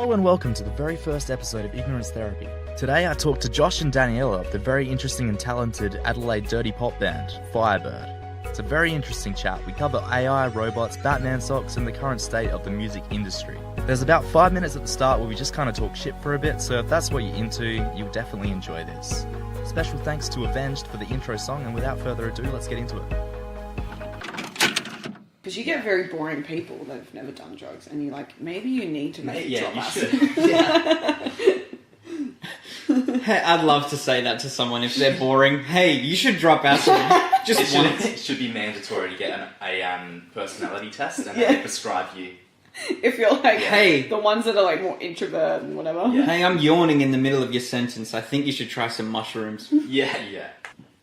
Hello and welcome to the very first episode of Ignorance Therapy. Today I talked to Josh and Daniela of the very interesting and talented Adelaide dirty pop band, Fyre Byrd. It's a very interesting chat. We cover AI, robots, Batman socks, and the current state of the music industry. There's about 5 minutes at the start where we just kind of talk shit for a bit, so if that's what you're into, you'll definitely enjoy this. Special thanks to Avenged for the intro song, and without further ado, let's get into it. Because you get very boring people that have never done drugs, and you're like, maybe you need to make yeah, drop you acid. should. Yeah. Hey, I'd love to say that to someone if they're boring. Hey, you should drop acid. Just once. It should be mandatory to get a personality test and Yeah. they prescribe you. If you're like, Hey. the ones that are like more introvert and whatever. Yeah. Hey, I'm yawning in the middle of your sentence. I think you should try some mushrooms. Yeah.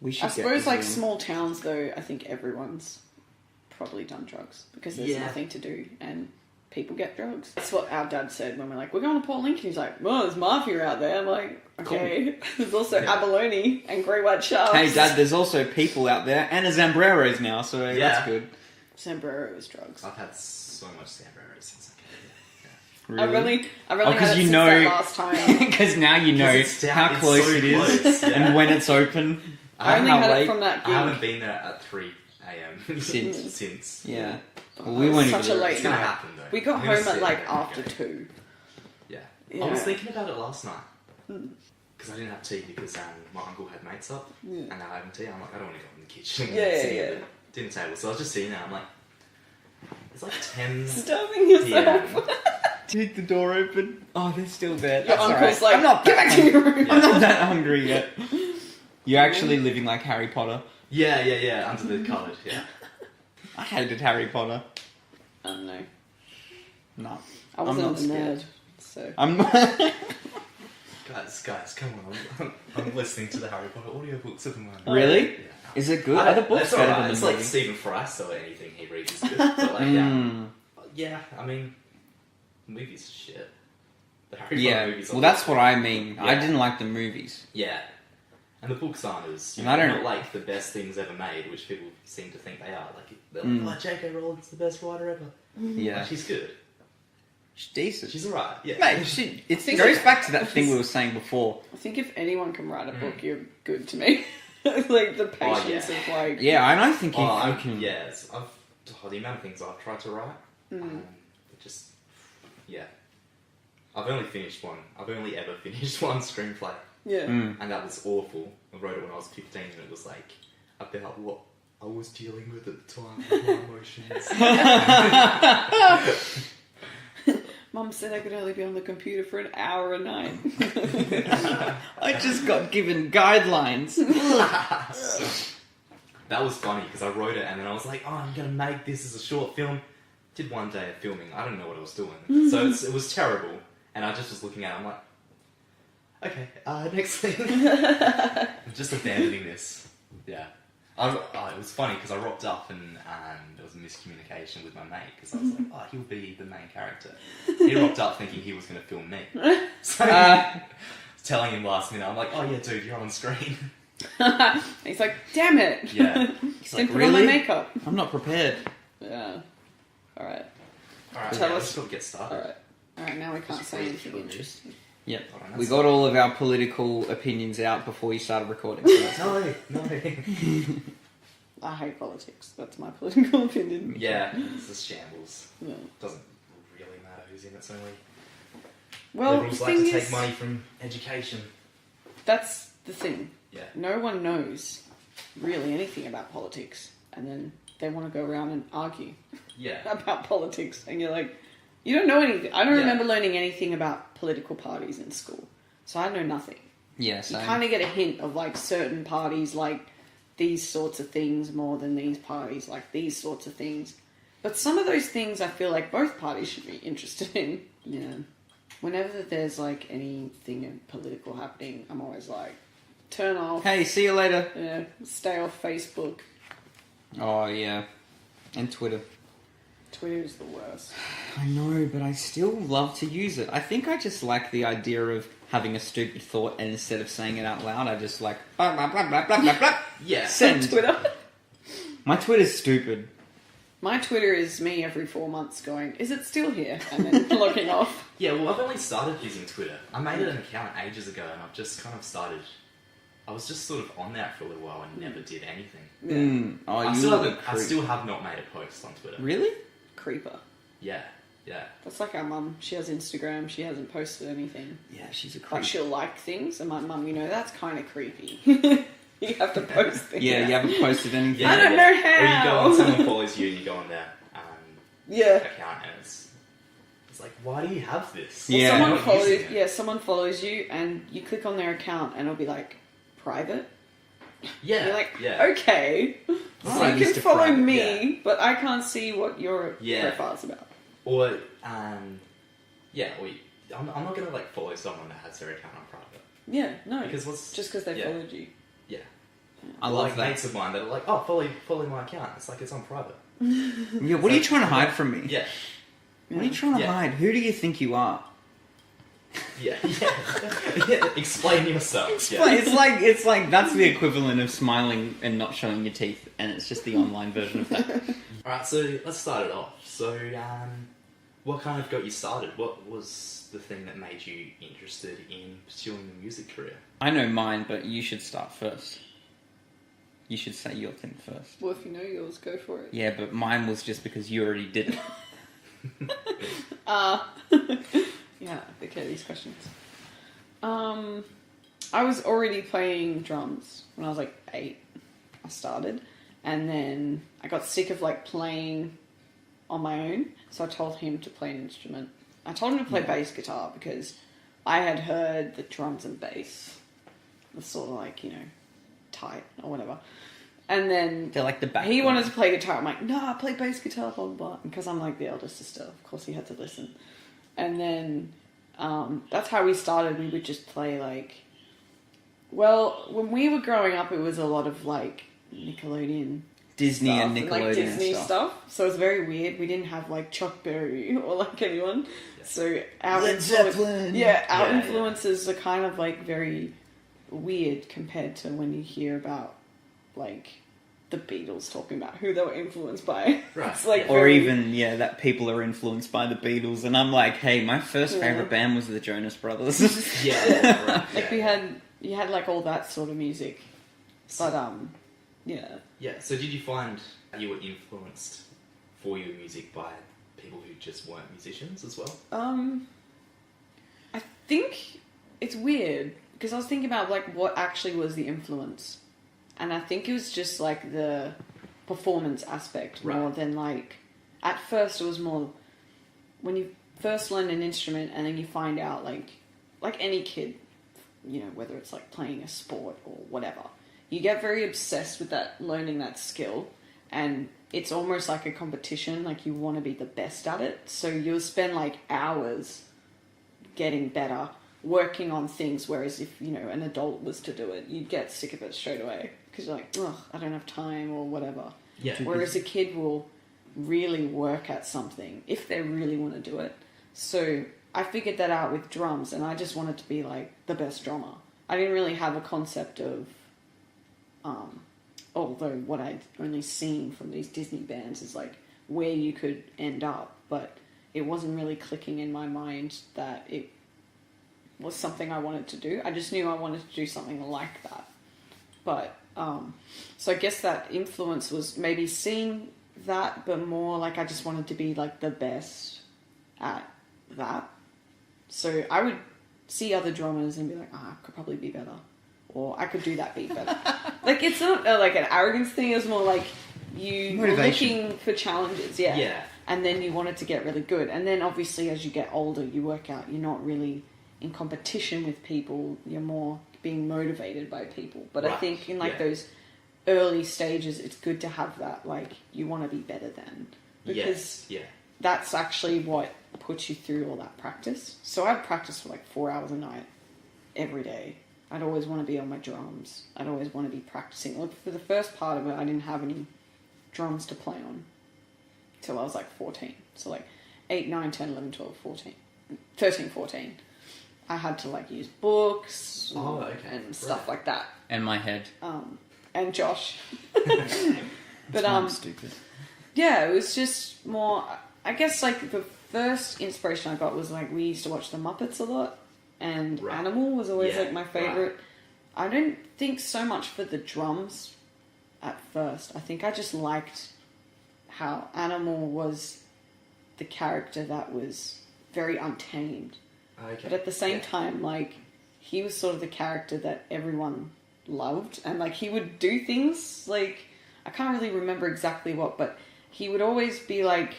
We should I suppose get like this in. small towns though, I think everyone's probably done drugs because there's Yeah. nothing to do and people get drugs. That's what our dad said when we're like, we're going to Port Lincoln. He's like, well, there's mafia out there. I'm like, okay. There's also abalone and grey white sharks. Hey, Dad, there's also people out there and a Zambreros now, so that's good. Sombrero is drugs. I've had so much Sambrero since I came here. I really had it because since that last time. Because now you know It's how it's close so it is close, yeah. and when it's open. I only how had late. it from that I gig. haven't been there at 3 a.m. since. Yeah. Oh, We weren't such even a there. late It's gonna night. happen though. We got I'm gonna home at sit like there and after go. 2. Yeah. Yeah. I was thinking about it last night. Because I didn't have tea because my uncle had mates up and they were having tea. I'm like, I don't want to go in the kitchen. Yeah, sitting yeah. at the dinner table. So I was just sitting there. I'm like, it's like 10 Starving yourself. p.m. Take the door open. Oh, they're still there. Your That's uncle's alright. like, I'm not get that back to your room. I'm not that hungry yet. You're actually living like Harry Potter. Yeah, under the cupboard, yeah. I hated Harry Potter. I don't know. No. I wasn't not a scared. nerd, so. I'm Guys, come on. I'm listening to the Harry Potter audiobooks at the moment. Really? Yeah. Is it good? Are the books It's better alright. than It's the like movie? Stephen Fry, so anything he reads is good. But like, yeah, I mean, the movies are shit. The Harry Potter Yeah. movies are Well, that's what I mean. I Yeah. didn't like the movies. Yeah. And the books aren't as, And I don't- not like the best things ever made, which people seem to think they are. Like, they're like, oh, J.K. Rowling's the best writer ever. Yeah. Like, she's good. She's decent. She's alright, yeah. Mate, it goes back to that thing we were saying before. I think if anyone can write a book, you're good to me. Like, the patience of, like... Yeah, I don't think you Oh, can... yes. The amount of things I've tried to write, it just, yeah. I've only ever finished one screenplay, Yeah. and that was awful. I wrote it when I was 15, and it was like about what I was dealing with at the time with my emotions. Mum said I could only be on the computer for an hour a night. I just got given guidelines. That was funny because I wrote it, and then I was like, "Oh, I'm gonna make this as a short film." Did one day of filming. I don't know what I was doing, so it was terrible. And I just was looking at it. I'm like, "Okay, next thing." I'm just abandoning this. Yeah. It was funny because I rocked up and there was a miscommunication with my mate because I was like, oh, he'll be the main character. He rocked up thinking he was going to film me. So, telling him last minute, I'm like, oh yeah, dude, you're on screen. He's like, damn it. Yeah. He's Didn't like, put on my really? makeup. I'm not prepared. Yeah. Alright. Alright, Tell yeah, us- let's not get started. Alright, now we can't say anything interesting. Yep. Hold on, We that's- got all of our political opinions out before you started recording. So that's No. I hate politics. That's my political opinion. Yeah, it's a shambles. Yeah. Doesn't really matter who's in it, it's only Well, the liberals like thing to take is, money from education. that's the thing. Yeah. No one knows really anything about politics, and then they want to go around and argue Yeah. about politics, and you're like, you don't know anything. I don't Yeah. remember learning anything about political parties in school, so I know nothing. yeah, You same. kind of get a hint of like certain parties like these sorts of things more than these parties like these sorts of things. But some of those things I feel like both parties should be interested in. Yeah. Whenever there's like anything political happening, I'm always like, turn off. Hey, see you later. Yeah, stay off Facebook. Oh, yeah. And Twitter. Twitter is the worst. I know, but I still love to use it. I think I just like the idea of having a stupid thought, and instead of saying it out loud, I just like blah blah blah blah blah blah blah. Yeah. Send. Twitter. My Twitter's stupid. My Twitter is me every 4 months going, is it still here? And then logging off. Yeah, well, I've only started using Twitter. I made an account ages ago, and I've just kind of started. I was just sort of on that for a little while and never did anything. Yeah. Oh, I you still have not made a post on Twitter. Really? Creeper. Yeah. That's like our mum. She has Instagram. She hasn't posted anything. Yeah, she's a creep. Like, she'll like things, and my mum, that's kind of creepy. You have to post things. Yeah, you haven't posted anything. Yeah, I don't know how. Or you go on, someone follows you, and you go on their account, and it's like, why do you have this? Yeah. Someone You're not follows. using it. Yeah, someone follows you, and you click on their account, and it'll be like private. Yeah. You're like, yeah. okay, Oh, so I you used can to follow private, me, but I can't see what your Yeah. profile's about. Or, I'm not gonna like follow someone that has their account on private. Yeah, no, Because what's... just because they yeah. followed you. Yeah. I Or, love like that. mates of mine that are like, oh, follow my account. It's like, it's on private. Yeah, what are you trying to hide from me? Yeah. What are you trying to Yeah. hide? Who do you think you are? Yeah. Explain yourself. It's like that's the equivalent of smiling and not showing your teeth, and it's just the online version of that. Alright, so let's start it off. So, what kind of got you started? What was the thing that made you interested in pursuing a music career? I know mine, but you should start first. You should say your thing first. Well, if you know yours, go for it. Yeah, but mine was just because you already did it. Yeah, okay, these questions. I was already playing drums when I was like 8. I started, and then I got sick of like playing on my own, so I told him to play an instrument. I told him to play bass guitar because I had heard that drums and bass were sort of like, tight or whatever. And then They're like the back. he wanted to play guitar. I'm like, no, I play bass guitar, blah, blah, blah. Because I'm like the elder sister. Of course he had to listen. And then that's how we started. We would just play like... Well, when we were growing up, it was a lot of like Nickelodeon Disney stuff and Nickelodeon like Disney stuff. So it was very weird. We didn't have like Chuck Berry or like anyone. So our Led Zeppelin. our Yeah, influences are kind of like very weird compared to when you hear about like the Beatles talking about who they were influenced by. Right. It's like Or very- even, that people are influenced by the Beatles, and I'm like, hey, my first favourite band was the Jonas Brothers. Yeah, right. like you had like all that sort of music, but yeah. Yeah, so did you find you were influenced for your music by people who just weren't musicians as well? I think it's weird because I was thinking about like what actually was the influence, and I think it was just like the performance aspect more Right. than like at first it was more when you first learn an instrument and then you find out like any kid, whether it's like playing a sport or whatever, you get very obsessed with that learning that skill, and it's almost like a competition. Like you want to be the best at it, so you'll spend like hours getting better, working on things, whereas if an adult was to do it, you'd get sick of it straight away because you're like, ugh, I don't have time or whatever. Yeah. Whereas a kid will really work at something if they really want to do it. So I figured that out with drums, and I just wanted to be like the best drummer. I didn't really have a concept of although what I'd only seen from these Disney bands is like where you could end up, but it wasn't really clicking in my mind that it was something I wanted to do. I just knew I wanted to do something like that. But, so I guess that influence was maybe seeing that, but more like I just wanted to be like the best at that. So I would see other drummers and be like, I could probably be better. Or I could do that beat better. Like, it's not like an arrogance thing. It's more like you were Motivation. looking for challenges. Yeah. Yeah. And then you wanted to get really good. And then obviously as you get older, you work out you're not really in competition with people. You're more being motivated by people. But I Right. think in like Yeah. those early stages, it's good to have that, like, you want to be better than. Because Yeah. that's actually what puts you through all that practice. So I'd practice for like 4 hours a night, every day. I'd always want to be on my drums. I'd always want to be practicing. Look, for the first part of it, I didn't have any drums to play on till I was like 14. So like 8, 9, 10, 11, 12, 14. 13, 14. I had to like use books and stuff like that. And my head. And Josh. But I'm stupid. Yeah, it was just more. I guess like the first inspiration I got was like we used to watch the Muppets a lot, and Right. Animal was always Yeah, like my favorite. right. I don't think so much for the drums at first. I think I just liked how Animal was the character that was very untamed. Okay. But at the same Yeah. time, like, he was sort of the character that everyone loved. And, like, he would do things, like, I can't really remember exactly what, but he would always be, like,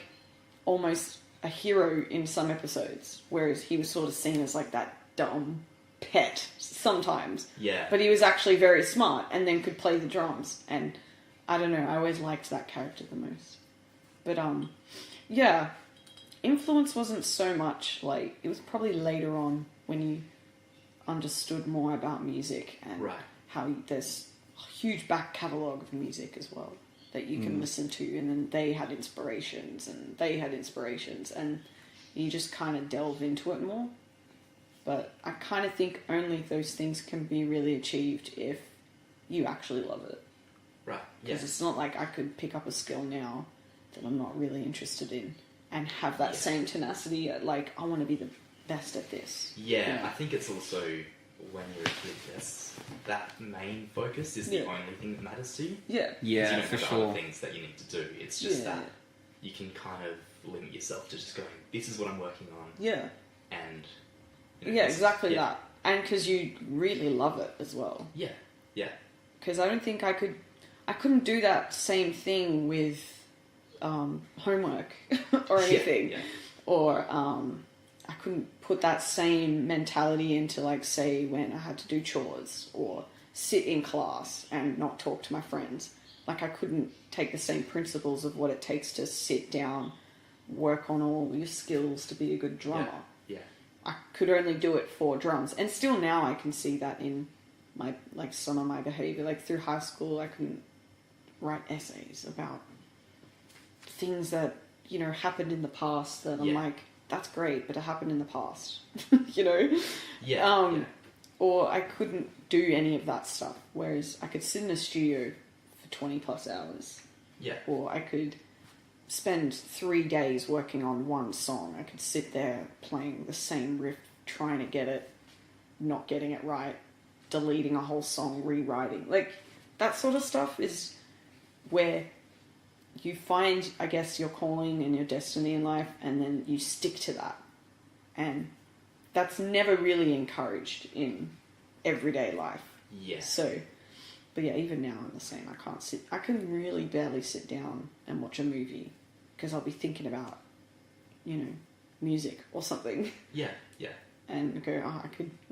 almost a hero in some episodes. Whereas he was sort of seen as, like, that dumb pet sometimes. Yeah. But he was actually very smart and then could play the drums. And, I don't know, I always liked that character the most. But, yeah, influence wasn't so much, like, it was probably later on when you understood more about music and Right. how there's a huge back catalogue of music as well that you can listen to, and then they had inspirations and they had inspirations, and you just kind of delve into it more. But I kind of think only those things can be really achieved if you actually love it. Right. Yeah. Because it's not like I could pick up a skill now that I'm not really interested in and have that Yeah. same tenacity at, like, I want to be the best at this. Yeah, I think it's also when you're a kid, that main focus is the Yeah. only thing that matters to you. Yeah. 'Cause you Yeah, don't for have sure. other things that you need to do. It's just Yeah. that you can kind of limit yourself to just going, this is what I'm working on, Yeah. and you know, Yeah, this- exactly yeah. that. And because you really love it as well. Yeah, yeah, Because I don't think I couldn't do that same thing with homework or anything. Yeah, yeah. Or I couldn't put that same mentality into, like, say, when I had to do chores or sit in class and not talk to my friends. Like, I couldn't take the same principles of what it takes to sit down, work on all your skills to be a good drummer. Yeah, I could only do it for drums. And still now I can see that in my, like, some of my behavior. Like, through high school, I couldn't write essays about things that, you know, happened in the past that I'm Yeah. like, that's great, but it happened in the past, you know? yeah, yeah. Or I couldn't do any of that stuff. Whereas I could sit in a studio for 20 plus hours. Yeah. Or I could spend 3 days working on one song. I could sit there playing the same riff, trying to get it, not getting it right, deleting a whole song, rewriting. Like, that sort of stuff is where you find, I guess, your calling and your destiny in life, and then you stick to that. And that's never really encouraged in everyday life. Yeah. So, but yeah, even now I'm the same. I can really barely sit down and watch a movie because I'll be thinking about, you know, music or something. Yeah, yeah. And go,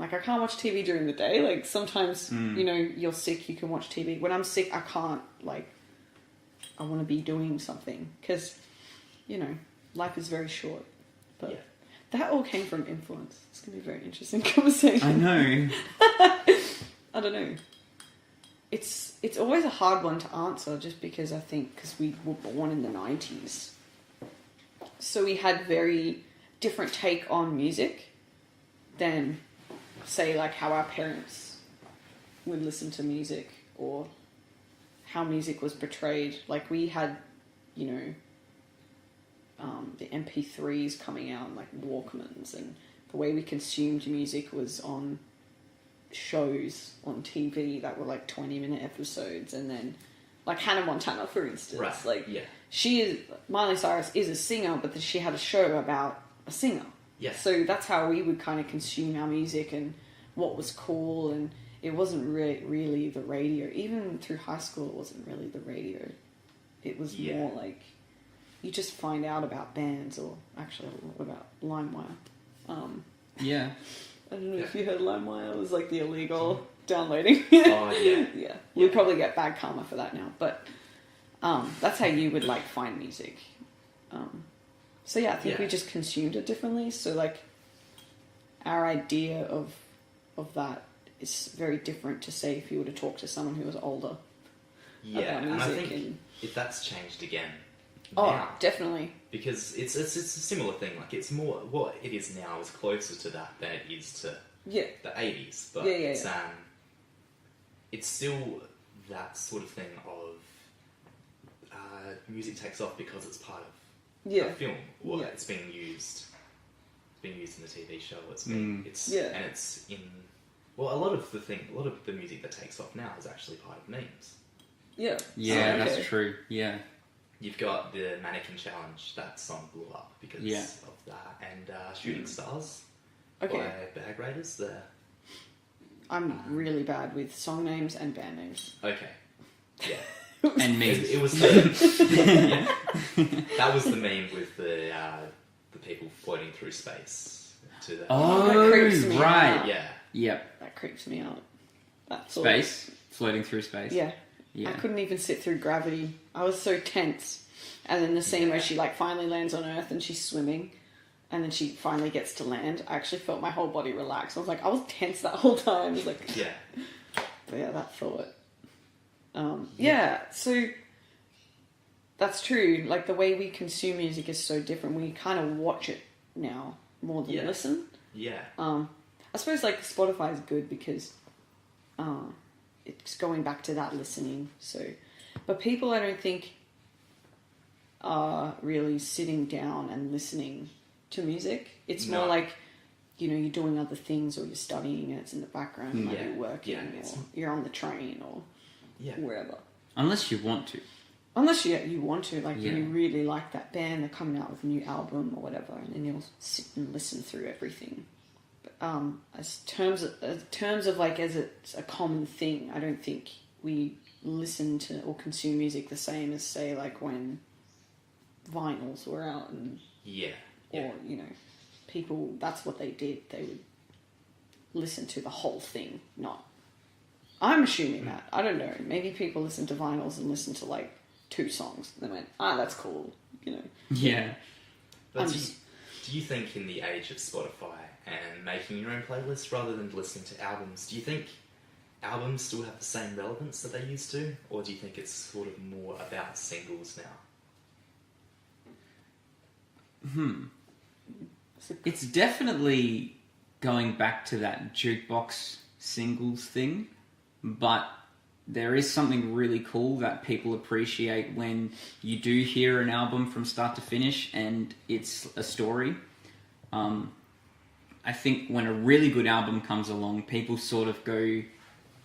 I can't watch TV during the day. Like, sometimes, you know, you're sick, you can watch TV. When I'm sick, I can't, like, I want to be doing something because, you know, life is very short. But Yeah. that all came from influence. It's going to be a very interesting conversation. I know. I don't know. It's always a hard one to answer just because I think because we were born in the 90s. So we had very different take on music than, say, like how our parents would listen to music or how music was portrayed. Like, we had, you know, the MP3s coming out and, like, Walkmans, and the way we consumed music was on shows on TV that were like 20-minute episodes, and then like Hannah Montana, for instance. Right. Like, Yeah. Miley Cyrus is a singer, but she had a show about a singer. Yeah. So that's how we would kind of consume our music and what was cool, and it wasn't really the radio. Even through high school, it wasn't really the radio. It was more like you just find out about bands, or actually a lot about LimeWire. Yeah. I don't know if you heard LimeWire. It was like the illegal downloading. Oh, yeah. Yeah. We'd probably get bad karma for that now, but that's how you would, like, find music. So yeah, I think we just consumed it differently. So, like, our idea of that is very different to, say, if you were to talk to someone who was older. Yeah, about and I music think and- if that's changed again Oh, now, definitely. because it's a similar thing. Like, it's more what it is now is closer to that than it is to Yeah. the 80s, but Yeah. it's still that sort of thing of music takes off because it's part of Yeah. a film, or Yeah. it's being used. It's being used in a TV show. It's being Yeah. and it's in. Well, a lot of the music that takes off now is actually part of memes. Yeah. Yeah, Oh, okay. that's true. Yeah. You've got the Mannequin Challenge. That song blew up because of that, and Shooting Stars Okay. by Bag Raiders. I'm really bad with song names and band names. Okay, yeah. And memes. It was yeah. That was the meme with the people floating through space to the Oh, that creeps me right. out. yeah. Yep. That creeps me out. That sort Space. Floating through space. Yeah. Yeah. I couldn't even sit through gravity. I was so tense. And then the scene where she like finally lands on Earth and she's swimming, and then she finally gets to land. I actually felt my whole body relax. I was like, I was tense that whole time. I was like, Yeah. But yeah, that thought. Yeah, so that's true. Like the way we consume music is so different. We kind of watch it now more than listen. Yeah. I suppose like Spotify is good because it's going back to that listening. So, but people I don't think are really sitting down and listening to music. It's more No. like, you know, you're doing other things or you're studying and it's in the background, like Yeah. you're working Yeah, or you're on the train or Yeah. wherever. Unless you want to. Unless you want to, like Yeah. you really like that band, they're coming out with a new album or whatever, and then you'll sit and listen through everything. But as terms of like as it's a common thing, I don't think we listen to or consume music the same as say like when vinyls were out and Yeah. or you know people that's what they did. They would listen to the whole thing, not. I'm assuming that. I don't know. Maybe people listen to vinyls and listen to like 2 songs. And they went, that's cool. You know. Yeah. But I'm do, just- do you think in the age of Spotify and making your own playlist rather than listening to albums, do you think albums still have the same relevance that they used to? Or do you think it's sort of more about singles now? It's definitely going back to that jukebox singles thing, but there is something really cool that people appreciate when you do hear an album from start to finish and it's a story. I think when a really good album comes along, people sort of go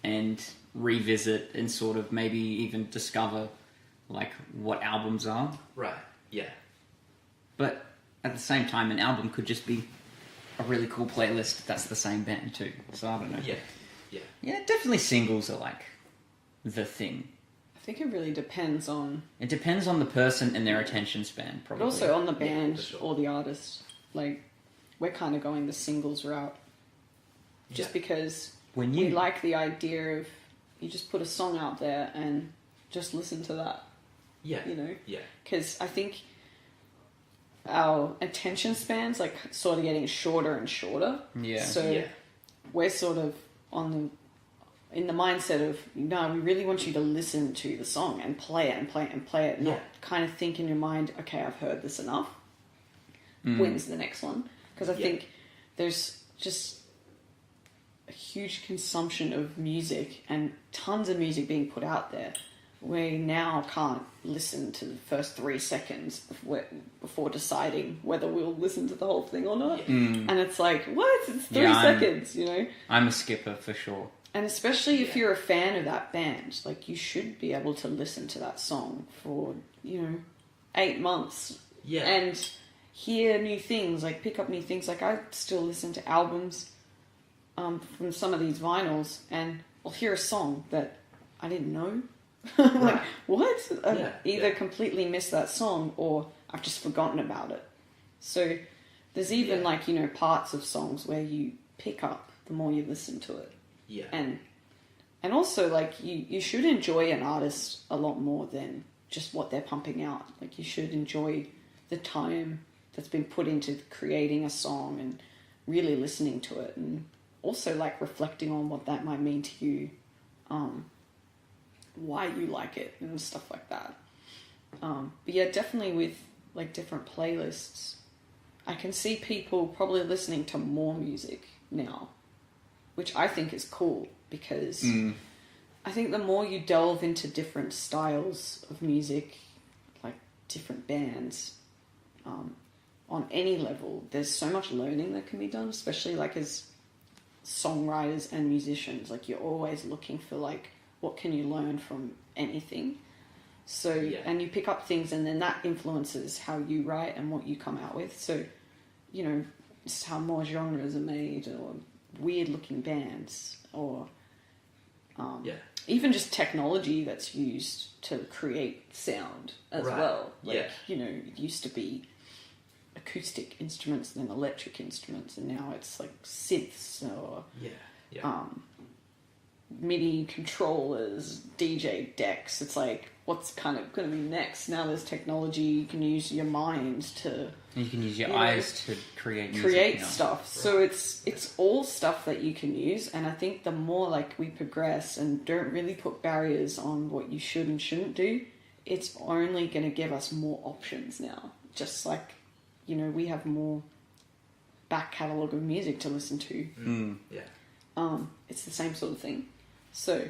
and revisit and sort of maybe even discover like what albums are. Right, yeah. But at the same time, an album could just be a really cool playlist that's the same band too. So I don't know. Yeah, yeah. Yeah, definitely singles are like the thing. I think it really depends on, It depends on the person and their attention span, but probably. also on the band for sure. or the artist. Like, we're kind of going the singles route, just Yeah. because When we you like the idea of you just put a song out there and just listen to that. Yeah, You know, yeah. because I think our attention spans like sort of getting shorter and shorter. Yeah. So Yeah. we're sort of in the mindset of no, we really want you to listen to the song and play it and play it and play it, not Yeah. kind of think in your mind, okay, I've heard this enough. When's the next one? Because I Yeah. think there's just a huge consumption of music and tons of music being put out there. We now can't listen to the first 3 seconds before deciding whether we'll listen to the whole thing or not. And it's like, what? It's 3 Yeah, seconds, you know? I'm a skipper for sure. And especially if Yeah. you're a fan of that band, like you should be able to listen to that song for, 8 months. Yeah. And hear new things, like pick up new things. Like I still listen to albums from some of these vinyls and I'll hear a song that I didn't know. I'm like, Right. what? I've Yeah, either yeah. completely missed that song or I've just forgotten about it. So there's even Yeah. parts of songs where you pick up the more you listen to it. Yeah. And also like you should enjoy an artist a lot more than just what they're pumping out. Like you should enjoy the time that's been put into creating a song and really listening to it and also like reflecting on what that might mean to you, why you like it and stuff like that. But yeah, definitely with like different playlists, I can see people probably listening to more music now, which I think is cool because I think the more you delve into different styles of music, different bands, on any level, there's so much learning that can be done, especially like as songwriters and musicians. Like you're always looking for like, what can you learn from anything? So, and you pick up things and then that influences how you write and what you come out with. So, you know, just how more genres are made, or weird looking bands, or even just technology that's used to create sound as well. Like, you know, it used to be acoustic instruments and then electric instruments, and now it's like synths or MIDI controllers, DJ decks. It's like, what's kind of going to be next? Now there's technology, you can use your mind to... You can use your eyes to create music stuff. So it's all stuff that you can use, and I think the more like we progress and don't really put barriers on what you should and shouldn't do, it's only going to give us more options now. Just like, you know, we have more back catalogue of music to listen to. It's the same sort of thing. So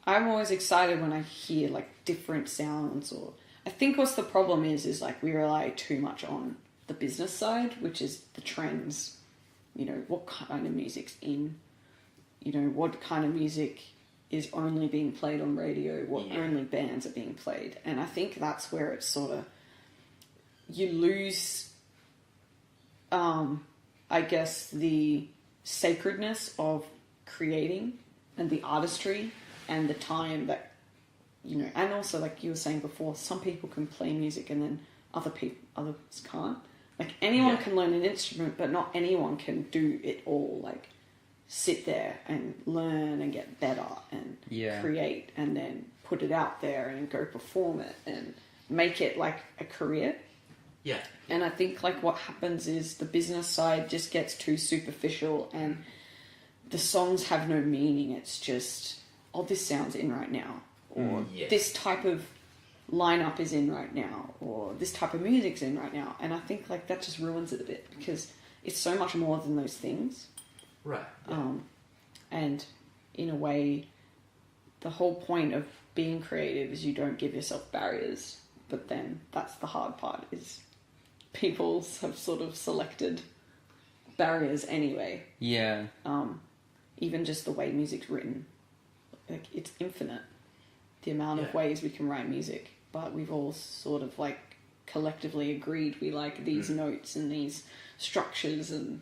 I'm always excited when I hear like different sounds, or I think what's the problem is like we rely too much on the business side, which is the trends, you know, what kind of music's in, you know, what kind of music is only being played on radio, what only bands are being played. And I think that's where it's sort of, you lose, I guess, the sacredness of creating and the artistry and the time that, you know, and also like you were saying before, some people can play music and then others can't. Like anyone can learn an instrument, but not anyone can do it all. Like sit there and learn and get better and create and then put it out there and go perform it and make it like a career. And I think like what happens is the business side just gets too superficial and the songs have no meaning. It's just, oh, this sounds in right now, or this type of lineup is in right now, or this type of music's in right now. And I think like that just ruins it a bit, because it's so much more than those things. And in a way, the whole point of being creative is you don't give yourself barriers. But then that's the hard part, is people have sort of selected barriers anyway. Even just the way music's written, like it's infinite, the amount of ways we can write music, but we've all sort of like collectively agreed we like these notes and these structures, and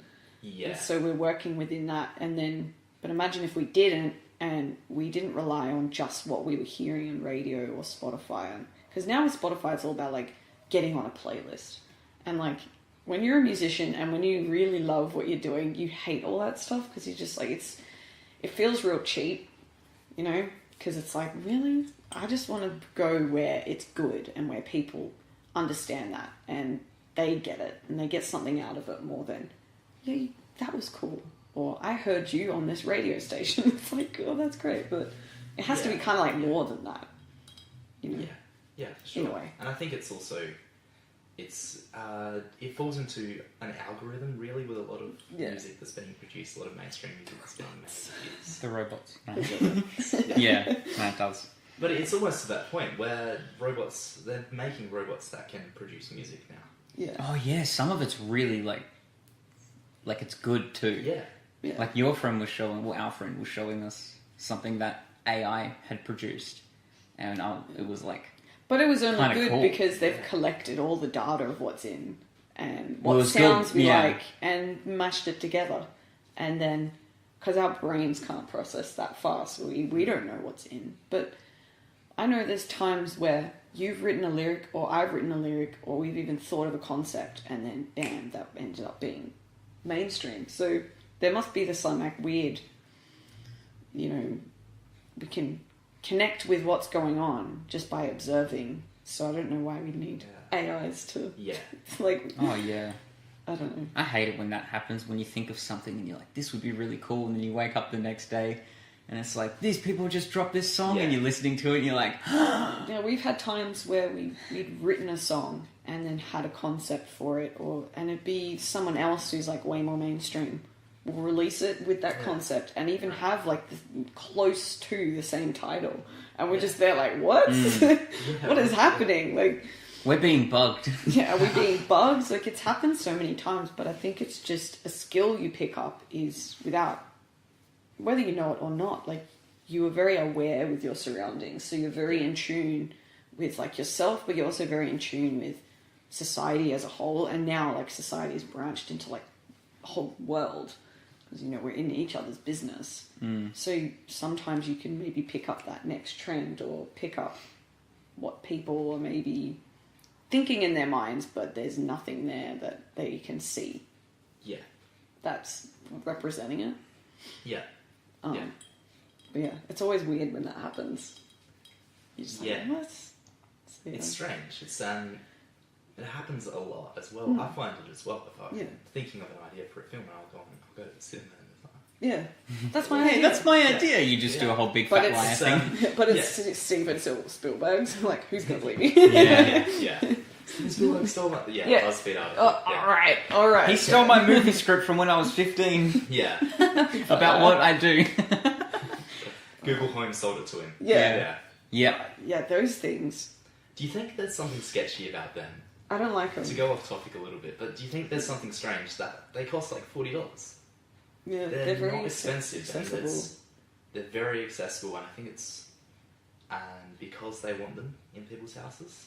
so we're working within that. And then, but imagine if we didn't, and we didn't rely on just what we were hearing on radio or Spotify, because now with Spotify it's all about like getting on a playlist, and like when you're a musician and when you really love what you're doing, you hate all that stuff, because you're just like, it feels real cheap, you know, because it's like, really? I just want to go where it's good and where people understand that and they get it and they get something out of it more than, that was cool, or I heard you on this radio station. It's like, oh, that's great, but it has to be kind of like more than that, you know? For sure. In a way. And I think it's also, it falls into an algorithm really with a lot of music that's being produced, a lot of mainstream music that's being made. It's the robots. That does. But it's almost to that point where they're making robots that can produce music now. Oh yeah, some of it's really like it's good too. Like our friend was showing us something that AI had produced, and it was like. But it was only good cool. because they've collected all the data of what's in and what sounds we like and mashed it together. And then, because our brains can't process that fast, so we don't know what's in. But I know there's times where you've written a lyric, or I've written a lyric, or we've even thought of a concept, and then bam, that ended up being mainstream. So there must be this like weird, you know, we can connect with what's going on just by observing. So I don't know why we need AIs to like. Oh yeah. I don't know. I hate it when that happens, when you think of something and you're like, this would be really cool, and then you wake up the next day and it's like, these people just dropped this song, and you're listening to it and you're like, yeah, we've had times where we'd written a song and then had a concept for it, and it'd be someone else who's like way more mainstream will release it with that concept and even have like close to the same title, and we're just there like, what? What is happening? Like, We're being bugged. Yeah, are we being bugs? Like, it's happened so many times, but I think it's just a skill you pick up is without, whether you know it or not, like, you are very aware with your surroundings. So you're very in tune with, like, yourself, but you're also very in tune with society as a whole. And now, like, society is branched into, like, the whole world. Because, you know, we're in each other's business. So sometimes you can maybe pick up that next trend or pick up what people are maybe thinking in their minds, but there's nothing there that they can see Yeah. that's representing it. Yeah. But yeah, it's always weird when that happens. You just like, Yeah. what? It's strange. It happens a lot as well. I find it as well. If I'm thinking of an idea for a film, and I'll go to the cinema and it's like, Yeah, that's my Hey, idea. that's my idea. You just do a whole big But fat it's, liar thing. but it's Steven Spielberg's. Like, who's gonna believe me? yeah. Spielberg stole my BuzzFeed article. All right. He stole my movie script from when I was 15 Yeah. about what I do. Google Home sold it to him. Yeah. Yep. Yeah, those things. Do you think there's something sketchy about them? I don't like them. To go off topic a little bit, but do you think there's something strange that they cost like $40? Yeah, They're very not expensive. accessible. They're very accessible, and I think it's because they want them in people's houses.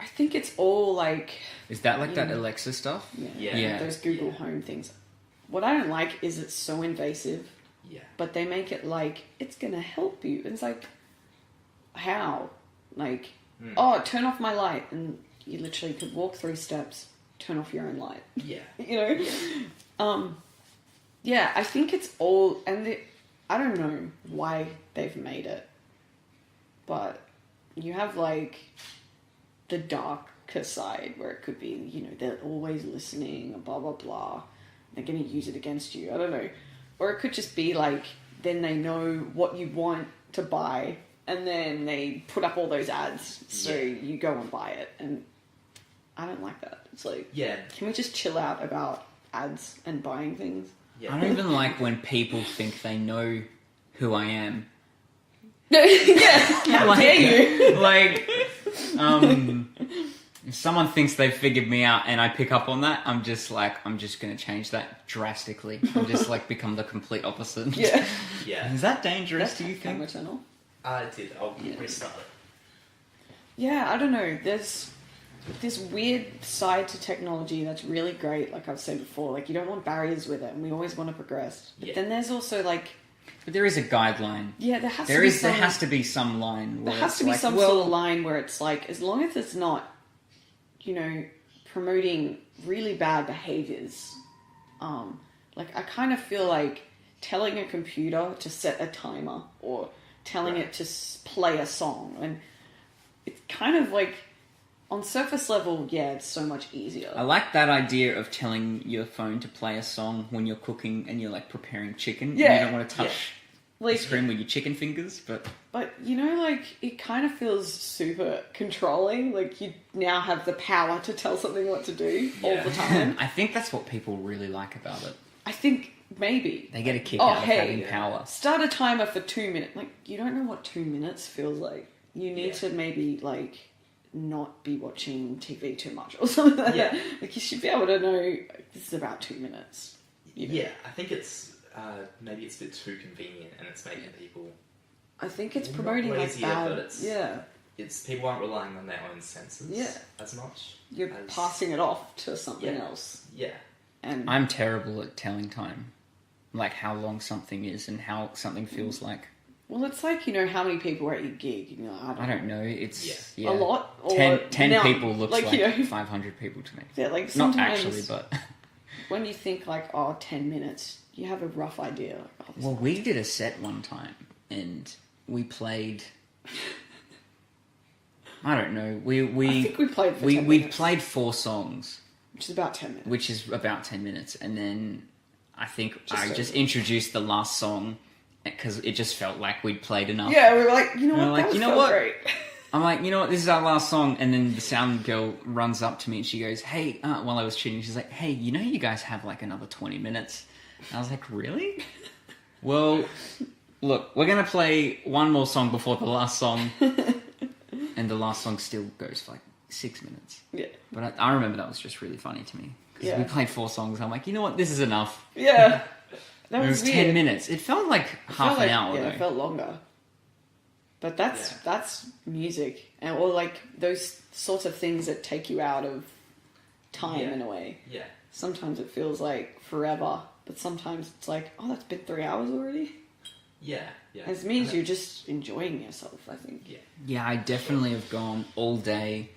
I think it's all like Is that like that Alexa stuff? Yeah. those Google Home things. What I don't like is it's so invasive, Yeah. but they make it like it's gonna help you. It's like, how? Like, oh, turn off my light, and you literally could walk 3 steps, turn off your own light. Yeah. You know? Yeah, I think it's all, and I don't know why they've made it, but you have like the darker side where it could be, you know, they're always listening, blah, blah, blah. They're going to use it against you. I don't know. Or it could just be like, then they know what you want to buy, and then they put up all those ads, so you go and buy it. And I don't like that. It's like, can we just chill out about ads and buying things? Yeah. I don't even like when people think they know who I am. How dare you? Like, if someone thinks they've figured me out and I pick up on that, I'm just going to change that drastically. I'm just like become the complete opposite. Yeah. Yeah. Is that dangerous, do you Camera think? turn off. I did. I'll restart it. Yeah, I don't know. There's this weird side to technology that's really great, like I've said before. Like, you don't want barriers with it, and we always want to progress. But then there's also, like... But there is a guideline. Yeah, there has to be some line. There has to be some sort of line where it's like, as long as it's not, you know, promoting really bad behaviours. Like, I kind of feel like telling a computer to set a timer or telling it to play a song, and it's kind of like, on surface level, yeah, it's so much easier. I like that idea of telling your phone to play a song when you're cooking and you're like preparing chicken. Yeah. And you don't want to touch Like, the screen with your chicken fingers, but you know, like, it kind of feels super controlling. Like, you now have the power to tell something what to do all the time. I think that's what people really like about it. I think maybe. They get a kick out of having power. Start a timer for 2 minutes. Like, you don't know what 2 minutes feels like. You need to maybe, like, not be watching TV too much or something like that. Like, you should be able to know, like, this is about 2 minutes. You know? Yeah, I think it's maybe it's a bit too convenient, and it's making people. I think it's promoting like lazier, bad. but it's people aren't relying on their own senses as much. You're passing it off to something else. Yeah. And I'm terrible at telling time, like how long something is and how something feels like. well, it's like, you know, how many people are at your gig. You know, I don't know. It's a lot. Or 10 now, people looks like you know, 500 people to me. Yeah, like Not sometimes actually, but when you think like, 10 minutes, you have a rough idea. Like, well, we did a set one time and we played. I don't know. I think we played for 10 we minutes. played 4 songs, Which is about 10 minutes. which is about 10 minutes, and then I think I over. just introduced the last song because it just felt like we'd played enough. Yeah, we were like, you know And what? we're like, that you know felt what? Great. I'm like, you know what, this is our last song, and then the sound girl runs up to me and she goes, hey, while I was shooting, she's like, hey, you know you guys have like another 20 minutes. And I was like, really? Well, look, we're going to play one more song before the last song, and the last song still goes for like 6 minutes. Yeah. But I remember that was just really funny to me. Because Yeah. we played 4 songs. I'm like, you know what? This is enough. Yeah. That It was was weird. 10 minutes. It felt like half an hour, Yeah, though. it felt longer. But that's music. And or like those sorts of things that take you out of time Yeah. in a way. Yeah. Sometimes it feels like forever, but sometimes it's like, oh, that's been 3 hours already. Yeah. Yeah. As means you're just enjoying yourself, I think. Yeah. Yeah, I definitely have gone all day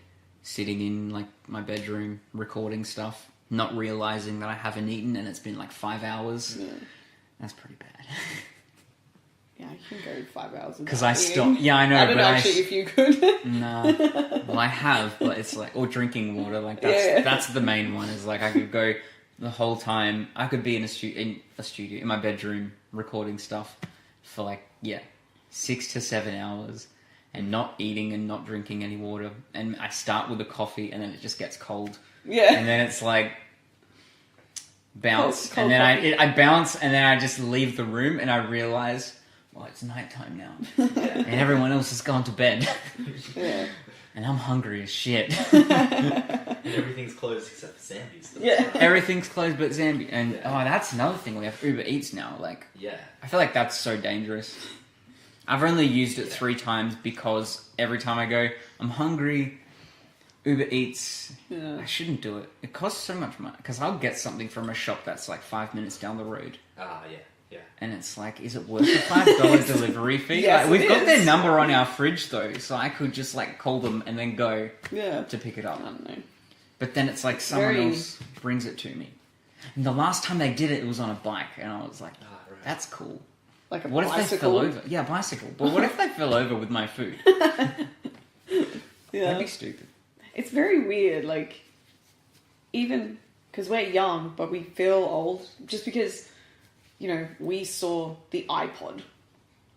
sitting in like my bedroom recording stuff, not realizing that I haven't eaten and it's been like 5 hours. Yeah, That's pretty bad. yeah, you can go 5 hours Because without I eating. stopped. Yeah, I know. I don't but know actually if you could. No. Well, I have, but it's like, or drinking water. Like Yeah. that's the main one. Is like I could go the whole time. I could be in a studio in my bedroom recording stuff for like 6 to 7 hours and not eating and not drinking any water. And I start with a coffee and then it just gets cold. Yeah. And then it's like bounce, Cold and then coffee. I bounce, and then I just leave the room, and I realize, well, it's nighttime now, and everyone else has gone to bed, Yeah. and I'm hungry as shit. And everything's closed except for Zambi's. Yeah. Everything's closed but Zambi, and that's another thing. We have Uber Eats now. Like, Yeah. I feel like that's so dangerous. I've only used it 3 times because every time I go, I'm hungry. Uber Eats, Yeah. I shouldn't do it. It costs so much money because I'll get something from a shop that's like 5 minutes down the road, Ah, yeah. Yeah. and it's like, is it worth the $5 delivery fee? Yes, Like, we've it got is. their number on our fridge though, so I could just like call them and then go Yeah. to pick it I up. don't know. But then it's like someone Very- else brings it to me. And the last time they did it, it was on a bike, and I was like, Ah, right. that's cool. Like a What if they bicycle. fell over? Yeah, bicycle. But what if they fell over with my food? Yeah. That'd be stupid. It's very weird, like, even because we're young, but we feel old just because, we saw the iPod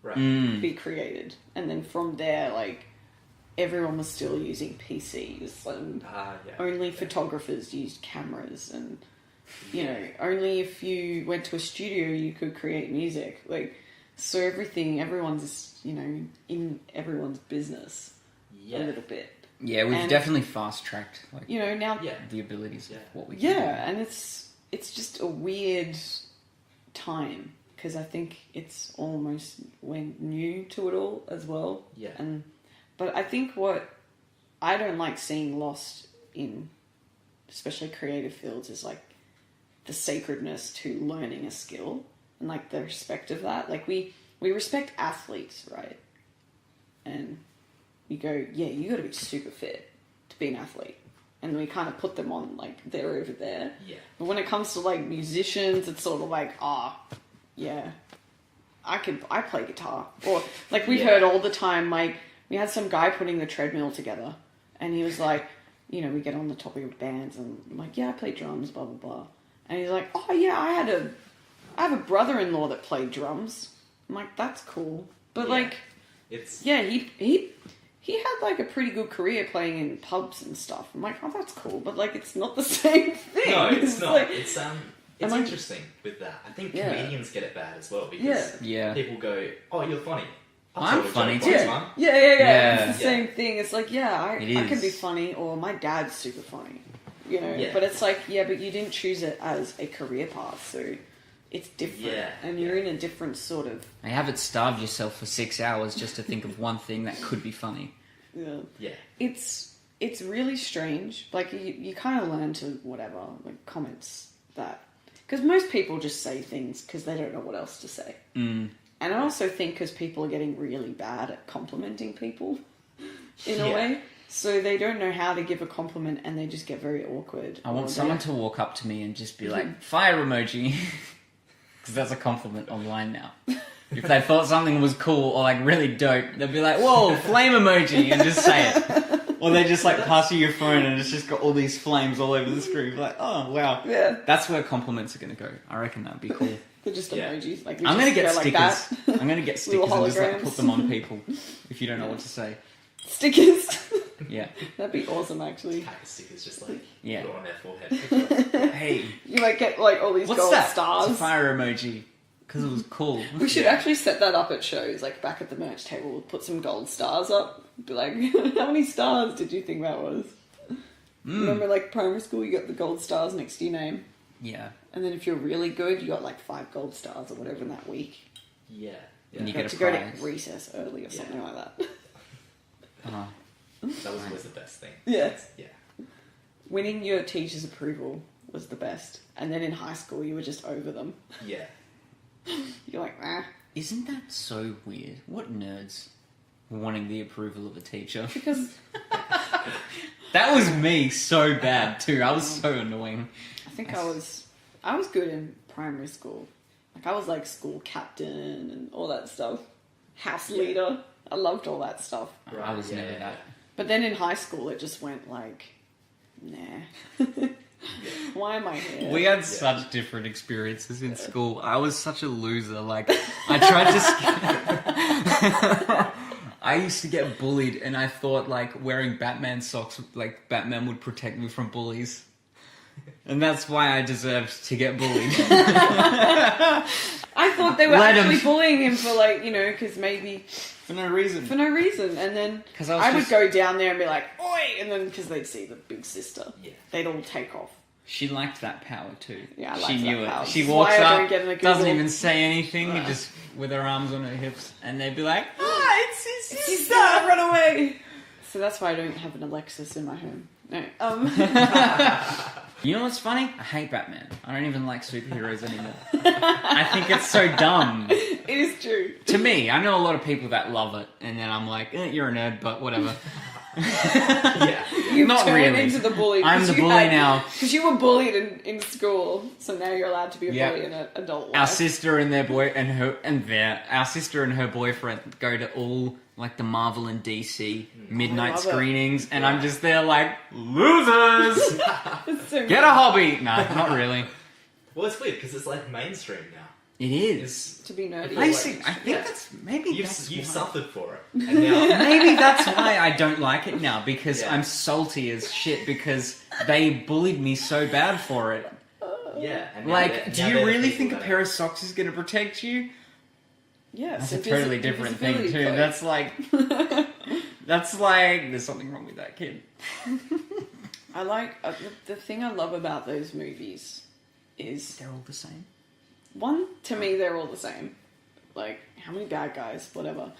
Right. be created. And then from there, like, everyone was still using PCs, and Ah, yeah. only photographers used cameras, and, only if you went to a studio you could create music. Like, so everyone's, in everyone's business Yeah. a little bit. Yeah, we've And- definitely fast-tracked like, Now Yeah. the abilities Yeah. of what we can Yeah, and it's just a weird time because I think it's almost we're new to it all as well. Yeah. But I think what I don't like seeing lost in, especially creative fields, is like the sacredness to learning a skill and like the respect of that. Like we respect athletes, right? And you go, yeah, you got to be super fit to be an athlete. And we kind of put them on, like, they're over there. Yeah. But when it comes to, like, musicians, it's sort of like, yeah, I play guitar. Or, like, we Yeah. heard all the time, like, we had some guy putting the treadmill together. And he was like, we get on the topic of bands. And I'm like, yeah, I play drums, blah, blah, blah. And he's like, oh, yeah, I have a brother-in-law that played drums. I'm like, that's cool. But, Yeah. like... It's Yeah, he had like a pretty good career playing in pubs and stuff. I'm like, oh, that's cool, but like, it's not the same thing. no, it's not. Like, It's like- interesting with that. I think Yeah. comedians get it bad as well because Yeah. people go, "Oh, you're funny." I'm tell a funny joke too. one yeah, time. yeah. Yeah. It's the same thing. It's like, yeah, It I can be is. funny, or my dad's super funny, Yeah. But it's like, yeah, but you didn't choose it as a career path, so it's different, Yeah, and you're in a different sort of, I haven't starved yourself for 6 hours just to think of one thing that could be funny. Yeah. It's really strange. Like you kind of learn to whatever like comments that because most people just say things because they don't know what else to say. Mm. And I also think because people are getting really bad at complimenting people in a Yeah. way, so they don't know how to give a compliment and they just get very awkward. I want Or someone they- to walk up to me and just be like, fire emoji. Because that's a compliment online now. If they thought something was cool or like really dope, they'd be like, whoa, flame emoji, and just say it. Or they just like pass you your phone and it's just got all these flames all over the screen. Like, oh, wow. Yeah, That's where compliments are going to go. I reckon that'd be cool. they're just Yeah. emojis. Like we I'm going to just get go like stickers. that. I'm going to get Little stickers and just like holograms. put them on people if you don't know what to say. Stickers. Yeah. That'd be awesome, actually. Pack of stickers just like Yeah. put it on their forehead. Hey, You might get like all these what's gold that? stars. It's a fire emoji. Because it was cool. We should Yeah. actually set that up at shows, like back at the merch table. We'll put some gold stars up. Be like, how many stars did you think that was? Remember, like, primary school, you got the gold stars next to your name. Yeah. And then if you're really good, you got, like, 5 gold stars or whatever in that week. Yeah. And you got get to a go prize. to recess early or something like that. Oh. That was always the best thing. Yeah. Yeah. Winning your teacher's approval was the best. And then in high school, you were just over them. Yeah. You're like, ah. Isn't that so weird? What nerds wanting the approval of a teacher? Because That was me so bad too. I was so annoying. I think I was good in primary school. Like, I was like school captain and all that stuff. House leader. I loved all that stuff. I was never that. But then in high school, it just went like, nah. Why am I here? We had such different experiences in school. I was such a loser. Like, I tried to... I used to get bullied, and I thought, like, wearing Batman socks, like, Batman would protect me from bullies. And that's why I deserved to get bullied. I thought they were Let actually him- bullying him for, like, you know, because maybe... For no reason. For no reason. And then 'Cause I would just- go down there and be like, oi! And then, because they'd see the big sister, Yeah. they'd all take off. She liked that power too. Yeah, I she liked knew that it. power. She This is walks why I don't up, get in the doesn't Google. even say anything, just with her arms on her hips, and they'd be like, "Ah, it's his sister, run away!" So that's why I don't have an Alexis in my home. No. You know what's funny? I hate Batman. I don't even like superheroes anymore. I think it's so dumb. It is true. To me, I know a lot of people that love it, and then I'm like, you're a nerd, but whatever. Yeah. You've Not turned really. into the bully. I'm the bully now. Because you were bullied in school, so now you're allowed to be a Yeah. bully in an adult life. Our sister and our sister and her boyfriend go to all like the Marvel and DC midnight love it. screenings, and I'm just there like, losers. It's so Get a hobby. No, not really. Well, it's weird because it's like mainstream now. It is. to be nerdy. I think Yeah. that's maybe You've that's you've why. suffered for it, and now Maybe that's why I don't like it now, because Yeah. I'm salty as shit because they bullied me so bad for it. yeah. And now Like, they're- do now you they're the really people think a that- pair of socks is going to protect you? Yeah, That's so a totally different thing too. invisibility That's like, there's something wrong with that kid. I like the thing I love about those movies is They're all the same. one, to me they're all the same. Like, how many bad guys, whatever.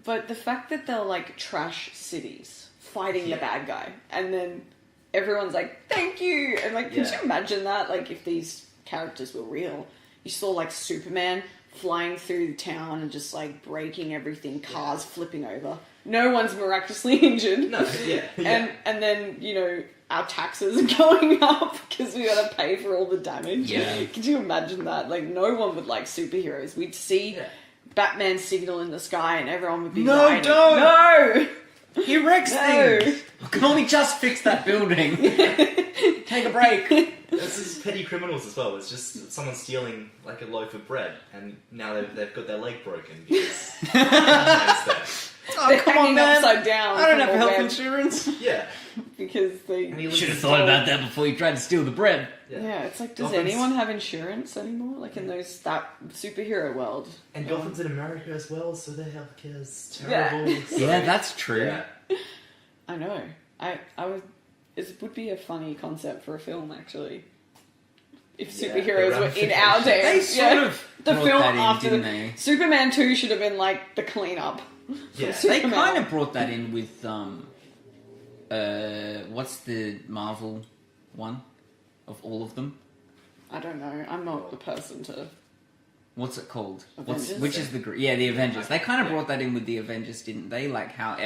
But the fact that they're like trash cities fighting the bad guy, and then everyone's like, "Thank you," and like, could Yeah. you imagine that? Like, if these characters were real, you saw like Superman flying through the town and just like breaking everything, cars flipping over. No one's miraculously injured. No, yeah. And then, you know, our taxes are going up because we gotta pay for all the damage. Yeah. Could you imagine that? Like, no one would like superheroes. We'd see Batman signal in the sky and everyone would be No, riding. don't! No! He wrecks No. things. I can only just fix that building. Take a break. This is petty criminals as well. It's just someone stealing like a loaf of bread, and now they've got their leg broken because it's there. Oh, They're come on, hanging man. upside down. I don't have from health web insurance. Yeah. because they... And he Should have lives- thought about that before you tried to steal the bread. Yeah, it's like, does Gotham's- anyone have insurance anymore? Like in that superhero world? And Gotham's in America as well, so their healthcare is Yeah. terrible. So, Yeah, that's true. yeah. I know. I would... It would be a funny concept for a film, actually. If Yeah, superheroes the were in our They days. sort of The brought film that in, after didn't they? Superman 2 should have been like the cleanup. Yeah. They Superman. kind of brought that in with what's the Marvel one of all of them? I don't know. I'm not the person to... What's it called? Avengers? Which is the Avengers? They kind of brought that in with the Avengers, didn't they? Like how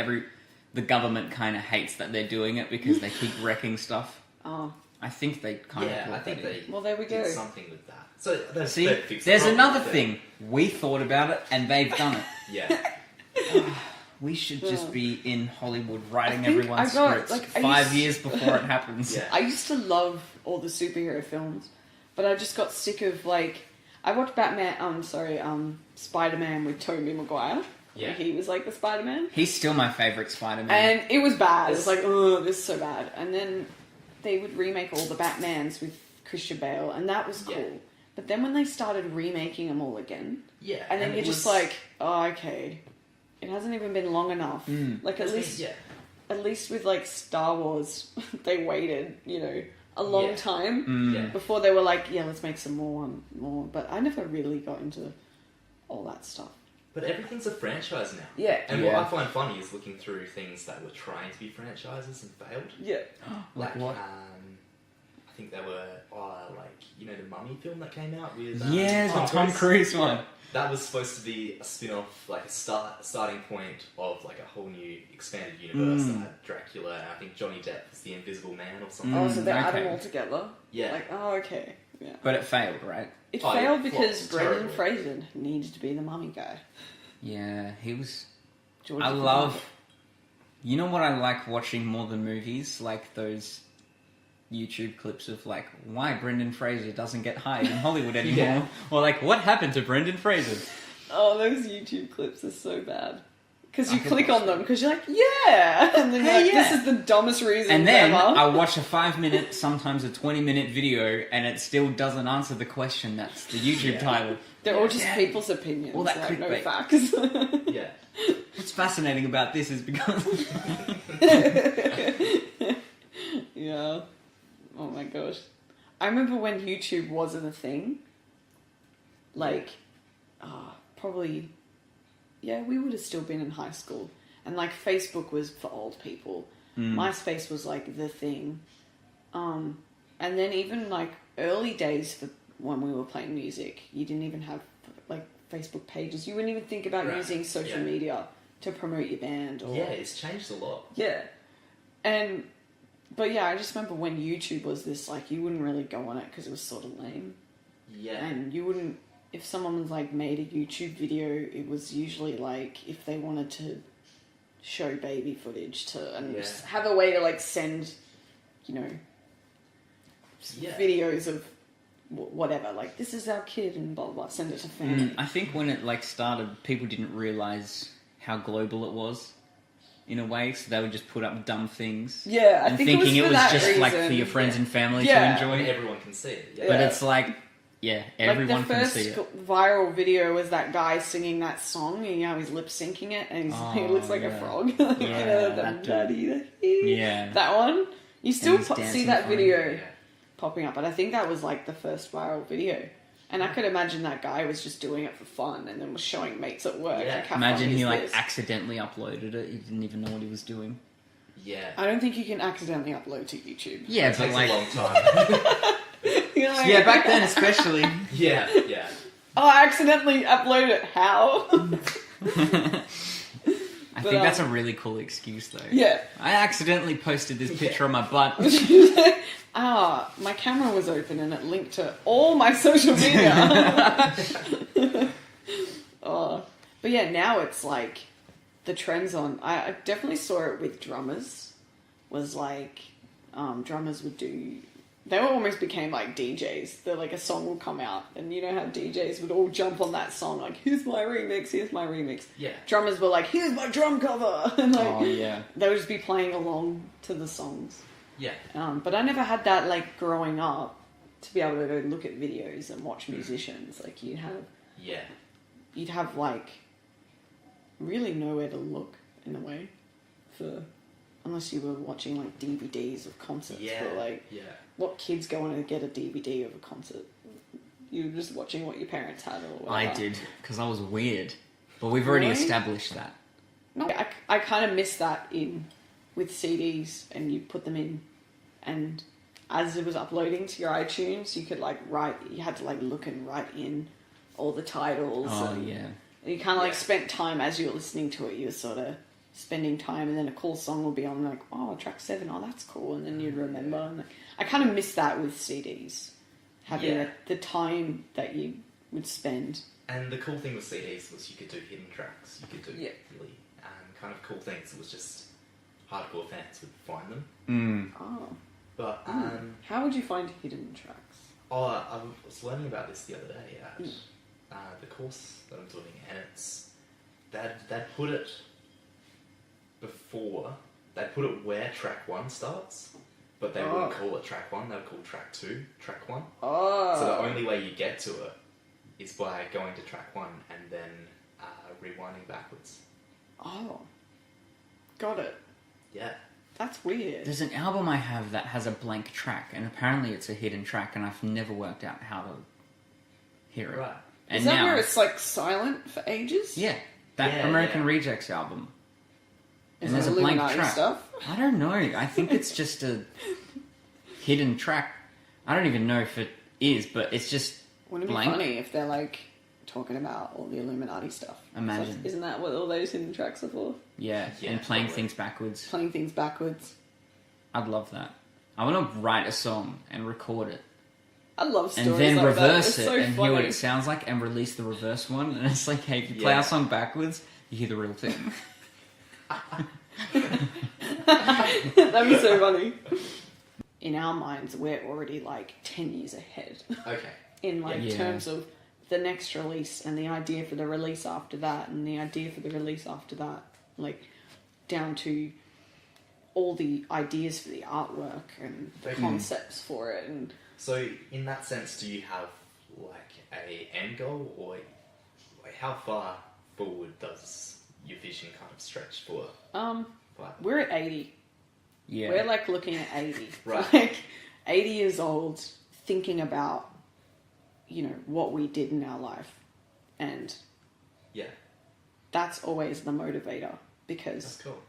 the government kind of hates that they're doing it because they keep wrecking stuff. Oh, I think they kind of Yeah, brought I think that they in. well, there we go. did something with that. So they've See, fixed the there's problem another with it. thing. We thought about it and they've done it. Yeah. We should just be in Hollywood writing I think everyone's I got, scripts like, I 5 used- years before it happens. Yeah. I used to love all the superhero films, but I just got sick of, like... I watched Spider-Man with Tobey Maguire. Yeah. He was like the Spider-Man. He's still my favourite Spider-Man. And it was bad. It was like, oh, this is so bad. And then they would remake all the Batmans with Christian Bale, and that was cool. Yeah. But then when they started remaking them all again, Yeah. and then it you're just was- like, oh, okay. It hasn't even been long enough. Like, at It's been- least yeah. at least with like Star Wars, they waited, a long time Yeah. before they were like, yeah, let's make some more. But I never really got into all that stuff. But everything's a franchise now. Yeah. And what I find funny is looking through things that were trying to be franchises and failed. Yeah. Like what? I think they were, the Mummy film that came out with... Yeah, the Tom Cruise one. Yeah. That was supposed to be a spin-off, like a starting point of like a whole new expanded universe that had Dracula, and I think Johnny Depp was the Invisible Man or something. Oh, so they add Okay. them all together? Yeah. Like, oh, okay. Yeah. But it failed, right? It Oh, failed yeah, because well, Brendan terrible. Fraser needed to be the mummy guy. Yeah, he was... George I the love... Mummy. You know what I like watching more than movies? Like those YouTube clips of like, why Brendan Fraser doesn't get hired in Hollywood anymore. Yeah. Or like, what happened to Brendan Fraser? Oh, those YouTube clips are so bad. Because you I could click watch on them, because you're like, yeah! And then Hey, you're like, yeah. this is the dumbest reason And then ever. I watch a 5-minute, sometimes a 20-minute video, and it still doesn't answer the question that's the YouTube title. They're all just Yeah. people's opinions, All that like no clickbait. facts. Yeah. What's fascinating about this is because... Yeah. Oh my gosh. I remember when YouTube wasn't a thing. Like, probably... Yeah, we would have still been in high school. And like Facebook was for old people. MySpace was like the thing. And then even like early days for when we were playing music, you didn't even have like Facebook pages. You wouldn't even think about Right. using social Yeah. media to promote your band. Or... Yeah, it's changed a lot. Yeah. But yeah, I just remember when YouTube was this, like, you wouldn't really go on it because it was sort of lame. Yeah. And you wouldn't, if someone was like made a YouTube video, it was usually like if they wanted to show baby footage and just have a way to like send, videos of whatever, like this is our kid and blah blah, blah, send it to family. I think when it like started, people didn't realise how global it was. In a way, so they would just put up dumb things. Yeah, I and think thinking it was for that just like for reason. your friends and family Yeah. to I mean, enjoy. everyone can see it. Yeah. But Yeah. it's like, yeah, everyone like the can first see it. viral video was that guy singing that song, and he's lip syncing it, and he looks like a yeah. frog. Yeah, that dude. Yeah. That one. You still he's see dancing that for him. video Yeah. popping up, but I think that was like the first viral video. And I could imagine that guy was just doing it for fun, and then was showing mates at work. Yeah. Like, how Imagine funny he is like this? accidentally uploaded it. He didn't even know what he was doing. Yeah. I don't think you can accidentally upload to YouTube. Yeah, It but takes like, a long time. You're like, yeah, back then especially. Yeah, yeah. Oh, I accidentally uploaded it. How? I think that's a really cool excuse though. Yeah. I accidentally posted this picture of my butt. My camera was open and it linked to all my social media. But yeah, now it's like the trends on. I definitely saw it with drummers. Was like drummers would do. They almost became like DJs. They're like a song will come out, and you know how DJs would all jump on that song, like here's my remix, here's my remix. Yeah. Drummers were like, here's my drum cover, and like Oh yeah. they would just be playing along to the songs. Yeah. But I never had that like growing up to be able to go look at videos and watch musicians. Like you'd have like really nowhere to look in a way for unless you were watching like DVDs of concerts. Yeah. But like what kids go on to get a DVD of a concert? You were just watching what your parents had or whatever. I did because I was weird, but we've already Really? established that. No, I kind of miss that with CDs, and you put them in, and as it was uploading to your iTunes, you could like you had to like look and write in all the titles. Oh and yeah. you kind of like Yeah. spent time as you were listening to it. You were sort of spending time, and then a cool song will be on, like, oh, track 7, oh, that's cool, and then you'd remember. And I kind of miss that with CDs, having the time that you would spend. And the cool thing with CDs was you could do hidden tracks. You could do Yeah. really kind of cool things. It was just hardcore fans would find them. Oh, But how would you find hidden tracks? I was learning about this the other day at the course that I'm doing, and it's they'd put it before, they'd put it where track 1 starts, but they wouldn't call it track 1, they would call track 2 track 1. Oh, So the only way you get to it is by going to track 1 and then rewinding backwards. oh, got it. Yeah. That's weird. There's an album I have that has a blank track, and apparently it's a hidden track, and I've never worked out how to hear it. Right. And Is that now, where it's like silent for ages? yeah, that Yeah, American yeah. Rejects album. Is And it there's a blank Illuminati track. stuff? I don't know. I think it's just a hidden track. I don't even know if it is, but it's just Wouldn't it blank. be funny if they're like talking about all the Illuminati stuff? Imagine. It's like, isn't that what all those hidden tracks are for? Yeah, Yeah, and playing probably. things backwards. Playing things backwards. I'd love that. I want to write a song and record it. I love stories And then like that. reverse It's it so and hear what funny. it sounds like and release the reverse one. And it's like, hey, if you play Yeah. our song backwards, you hear the real thing. That'd be so funny. In our minds, we're already like 10 years ahead Okay. in like Yeah. terms of the next release and the idea for the release after that and the idea for the release after that. Like down to all the ideas for the artwork and the concepts for it. And So, in that sense, do you have like a end goal, or like, how far forward does your vision kind of stretch for? Like, we're at 80. Yeah. We're like looking at 80. Right. Like 80 years old, thinking about, you know, what we did in our life. And yeah, that's always the motivator because that's cool.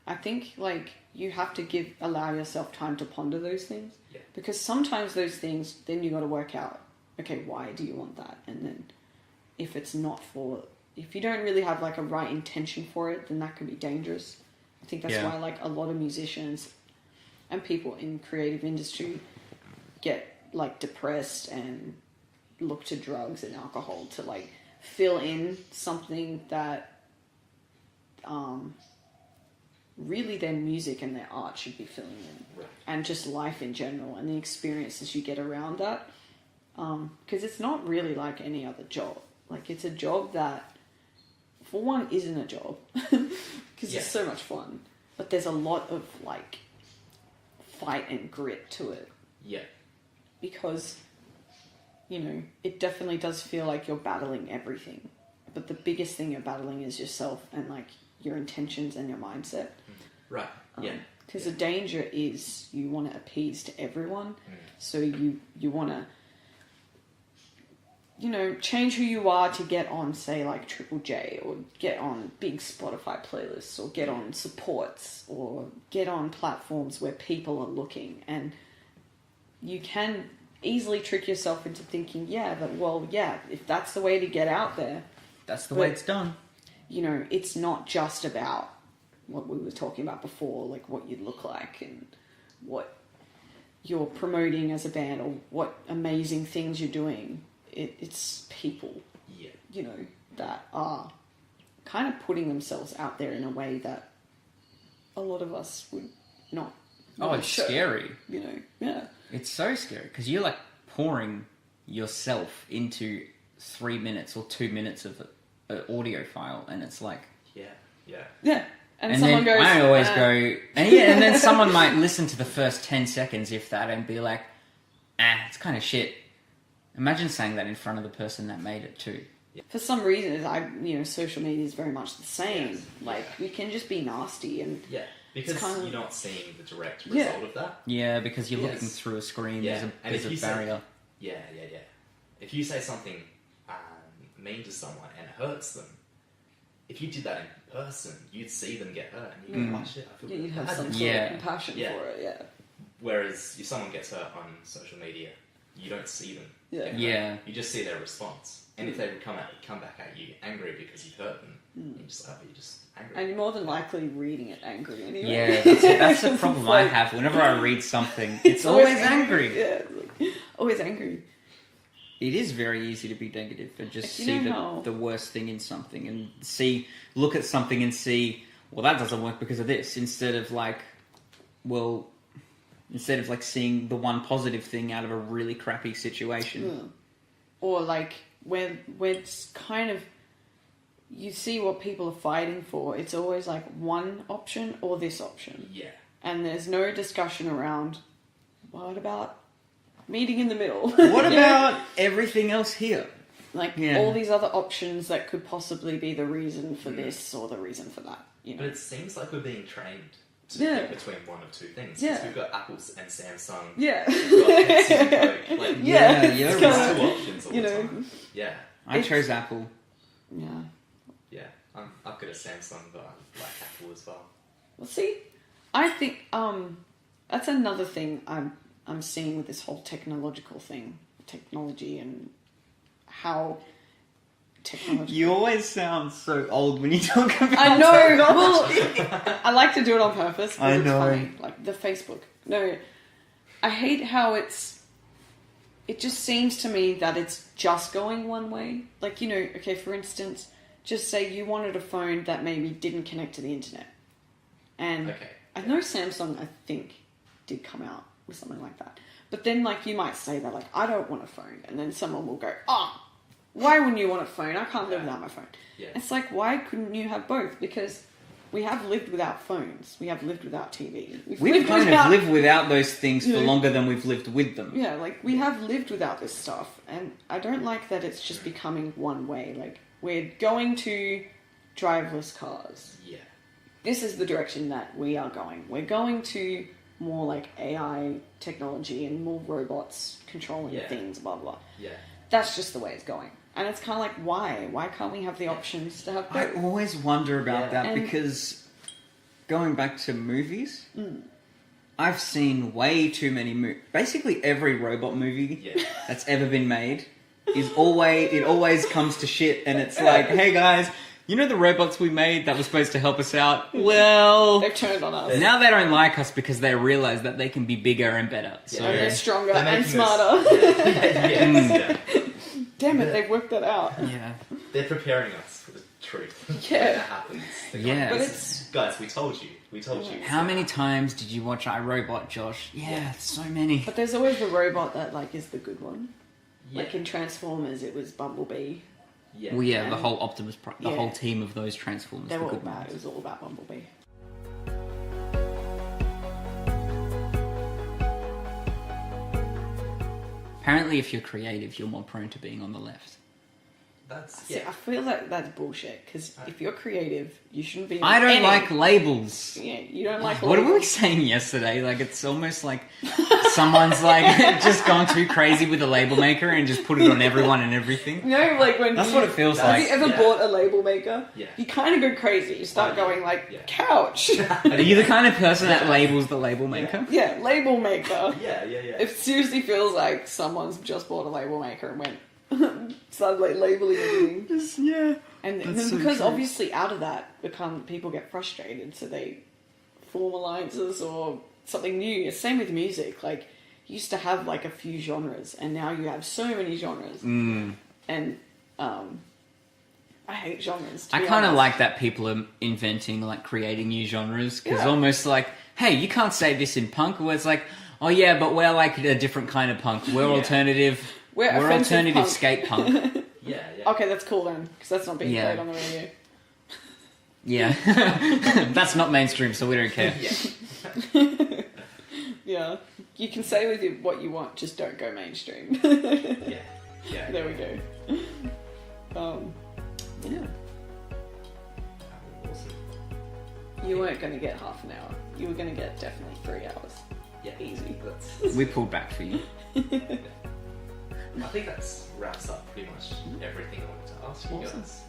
I think like you have to allow yourself time to ponder those things. Yeah. Because sometimes those things, then you got to work out, okay, why do you want that? And then if it's not if you don't really have like a right intention for it, then that can be dangerous. I think that's Yeah. why like a lot of musicians and people in creative industry get like depressed and look to drugs and alcohol to like fill in something that really their music and their art should be filling in. Right. And just life in general and the experiences you get around that. Because it's not really like any other job. Like it's a job that, for one, isn't a job because Yeah. it's so much fun. But there's a lot of like fight and grit to it Yeah. because, you know, it definitely does feel like you're battling everything. But the biggest thing you're battling is yourself and like your intentions and your mindset. Right. Yeah. Because the danger is you want to appease to everyone. Mm. So you want to, you know, change who you are to get on, say, like Triple J, or get on big Spotify playlists, or get on supports, or get on platforms where people are looking. And you can easily trick yourself into thinking, if that's the way to get out there, That's the way it's done. you know, it's not just about what we were talking about before, like what you look like and what you're promoting as a band or what amazing things you're doing. It's people, Yeah. you know, that are kind of putting themselves out there in a way that a lot of us would not. Oh, really it's show, scary. You know, yeah. It's so scary because you're like pouring yourself into 3 minutes or 2 minutes of an audio file, and it's like, Yeah. Yeah. Yeah. And and someone then goes, I always go, and then someone might listen to the first 10 seconds, if that, and be like, it's kind of shit. Imagine saying that in front of the person that made it too. For some reason, social media is very much the same. Yes. Like, we can just be nasty and Yeah. Because It's kind of- you're not seeing the direct Yeah. result of that. Yeah, because you're Yes. looking through a screen. Yeah. There's And if a you say- barrier. Yeah. If you say something mean to someone and it hurts them, if you did that in person, you'd see them get hurt and you go, oh shit, I feel you'd have bad. some sort Yeah. of compassion Yeah. for it, yeah. Whereas if someone gets hurt on social media, you don't see them. Yeah. get hurt. Yeah. You just see their response. And if they come back at you angry because you've hurt them, you're just angry. And you're more than likely reading it angry anyway. Yeah, that's the problem I have. Whenever I read something, it's always angry. Yeah, like, always angry. It is very easy to be negative and just You see know how- the worst thing in something and look at something and see, well, that doesn't work because of this, instead of seeing the one positive thing out of a really crappy situation. Yeah. Or like when it's kind of, you see what people are fighting for, it's always like one option or this option. Yeah. And there's no discussion around, what about meeting in the middle? What about everything else here? Like Yeah. all these other options that could possibly be the reason for this or the reason for that, you But know? it seems like we're being trained to Yeah. pick between one of two things. 'Cause Yeah. we've got Apple and Samsung. Yeah. We've got Pepsi and Coke. Like, Yeah, yeah, it's there's kinda- two options all you the know. time. Yeah, I chose Apple. Yeah. yeah. I've got a Samsung, but I like Apple as well. Well, see, I think that's another thing I'm seeing with this whole technology and how technology. You always sound so old when you talk about I know. technology. Well, I like to do it on purpose. 'Cause I it's know. funny. Like the Facebook. No, I hate how it just seems to me that it's just going one way. Like, you know, okay, for instance, just say you wanted a phone that maybe didn't connect to the internet. And Okay. I know Samsung, I think, did come out with something like that. But then, like, you might say that, like, I don't want a phone. And then someone will go, why wouldn't you want a phone? I can't live without my phone. Yeah. It's like, why couldn't you have both? Because we have lived without phones. We have lived without TV. We've kind of lived without those things for You know. longer than we've lived with them. Yeah, like, we have lived without this stuff. And I don't like that it's just becoming one way. Like, we're going to driverless cars. Yeah. This is the direction that we are going. We're going to more like AI technology and more robots controlling Yeah. things, blah, blah. Yeah. That's just the way it's going. And it's kind of like, why? Why can't we have the options to have I both? always wonder about Yeah. that And- because going back to movies, I've seen way too many basically every robot movie Yeah. that's ever been made is always comes to shit, and it's like, hey guys, you know the robots we made that were supposed to help us out? Well, They've turned on us. now they don't like us because they realize that they can be bigger and better. So And they're stronger They're and making us- smarter. Yeah. Damn it, they've worked that out. yeah. They're preparing us for the truth. Yeah. When that happens. They're Yeah. going, But "This is- guys, we told you. We told you. How many times did you watch iRobot, Josh? Yeah, so many. But there's always the robot that, like, is the good one. Yeah. Like in Transformers, it was Bumblebee. Yeah. Well, yeah, the And- whole Optimus Prime, the yeah. whole team of those Transformers. They the were all good bad. ones. It was all about Bumblebee. Apparently, if you're creative, you're more prone to being on the left. That's See, yeah. I feel like that's bullshit, because if you're creative, you shouldn't be... I don't any- like labels. Yeah, you don't like... What were we labels. saying yesterday? Like, it's almost like someone's like just gone too crazy with a label maker and just put it on everyone and everything. You know, like when... That's what it feels Have like. you ever Yeah. bought a label maker? Yeah. You kind of go crazy. You start Oh, yeah. going like, Yeah. couch. Are you the kind of person that labels the label maker? Yeah, label maker. Yeah. It seriously feels like someone's just bought a label maker and went... started like labeling everything. Yeah. And That's then so because true. obviously out of that people get frustrated, so they form alliances or something new. It's same with music. Like, you used to have like a few genres, and now you have so many genres. And I hate genres. to I be kind of honest. like that people are inventing, like, creating new genres, because Yeah. almost like, hey, you can't say this in punk, where it's like, oh yeah, but we're like a different kind of punk. We're Yeah. alternative. We're offensive alternative punk. skate punk. Yeah. Okay, that's cool then, because that's not being Yeah. played on the radio. Yeah. That's not mainstream, so we don't care. Yeah. Yeah, you can say with you what you want, just don't go mainstream. Yeah. Yeah. There we go. Yeah. Awesome. You weren't going to get half an hour. You were going to get definitely 3 hours. Yeah. Easy. That's. We pulled back for you. I think that wraps up pretty much everything I wanted to ask you Awesome. guys.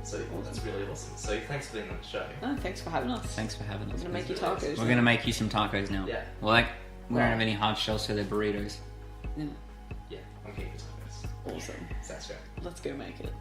So that's really awesome. So thanks for being on the show. No, thanks for having us. Thanks for having us. I'm going to make you tacos. We're gonna make you some tacos now. Yeah. Well, like, we don't Wow. have any hard shells, so they're burritos. Yeah, Yeah, I'm keeping tacos. awesome. Sounds great. Let's go make it.